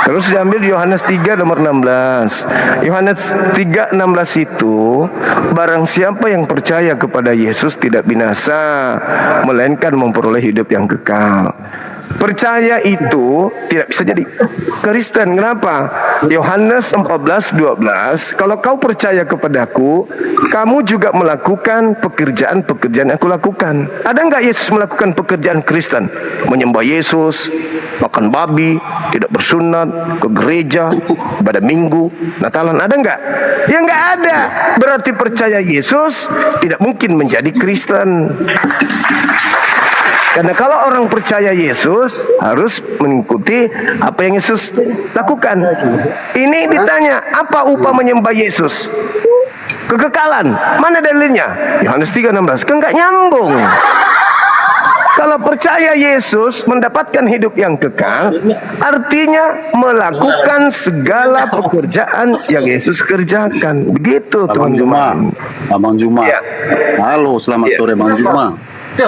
Terus diambil di Yohanes 3 nomor 16. Yohanes 3:16 itu, barang siapa yang percaya kepada Yesus tidak binasa, melainkan memperoleh hidup yang kekal. Percaya itu tidak bisa jadi Kristen. Kenapa? Yohanes 14:12, kalau kau percaya kepadaku, kamu juga melakukan pekerjaan-pekerjaan yang aku lakukan. Ada nggak Yesus melakukan pekerjaan Kristen? Menyembah Yesus, makan babi, tidak bersunat, ke gereja, pada minggu, Natalan, ada nggak? Ya nggak ada. Berarti percaya Yesus tidak mungkin menjadi Kristen. Karena kalau orang percaya Yesus harus mengikuti apa yang Yesus lakukan. Ini ditanya, apa upah menyembah Yesus? Kekekalan. Mana dalilnya? Yohanes 3:16. Kan nggak nyambung. kalau percaya Yesus mendapatkan hidup yang kekal, artinya melakukan segala pekerjaan yang Yesus kerjakan. Begitu Abang Juma. teman-teman. Abang Juma. Ya. Halo, selamat Ya. sore Bang Juma.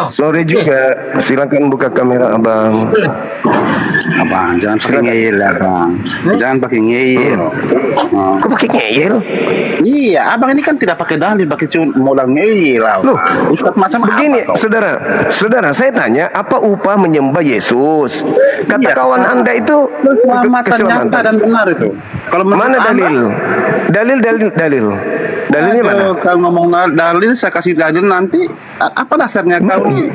Sore juga, silakan buka kamera abang. Abang, jangan pakai ngeyel Abang. Jangan pakai ngeyel. Ah. Kok pakai ngeyel? Iya, abang ini kan tidak pakai dalil, pakai cuma modal ngeyel. Loh, Ustaz macam begini, apa kau? saudara, saya tanya, apa upah menyembah Yesus? Kata Iya, kawan Anda itu Keselamatan nyata dan benar itu. Kalau menurut Mana Anda, dalil? Dalilnya mana? aduh, kalau ngomong dalil, saya kasih dalil nanti. Apa dasarnya kau nih?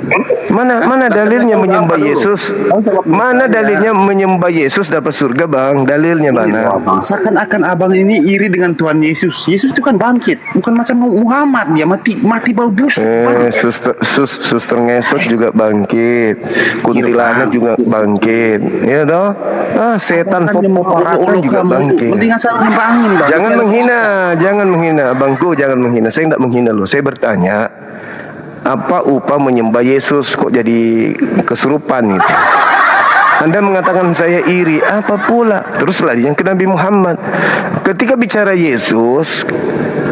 Mana dalilnya Dasarnya kau menyembah apa dulu? Yesus? Kau jawab Mana saya. dalilnya menyembah Yesus dapat surga, Bang? Dalilnya mana? Abang, seakan-akan abang ini iri dengan Tuhan Yesus. Yesus itu kan bangkit, bukan macam Muhammad, dia mati bau busuk. Bangkit. Suster ngesot juga bangkit, kuntilanak juga bangkit, ya toh? Setan poparatan juga bangkit. Mendingan saya ngembangin, Bang. Jangan menghina, abangku, jangan menghina. Saya tidak menghina loh. Saya bertanya, apa upah menyembah Yesus kok jadi kesurupan itu? Anda mengatakan saya iri, apa pula? Terus lari yang ke Nabi Muhammad. Ketika bicara Yesus,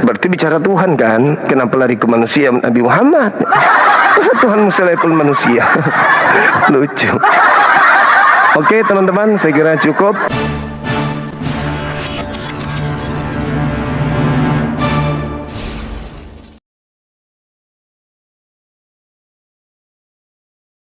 berarti bicara Tuhan kan? Kenapa lari ke manusia Nabi Muhammad? Masa Tuhan mesti level manusia? Lucu. Oke teman-teman, saya kira cukup.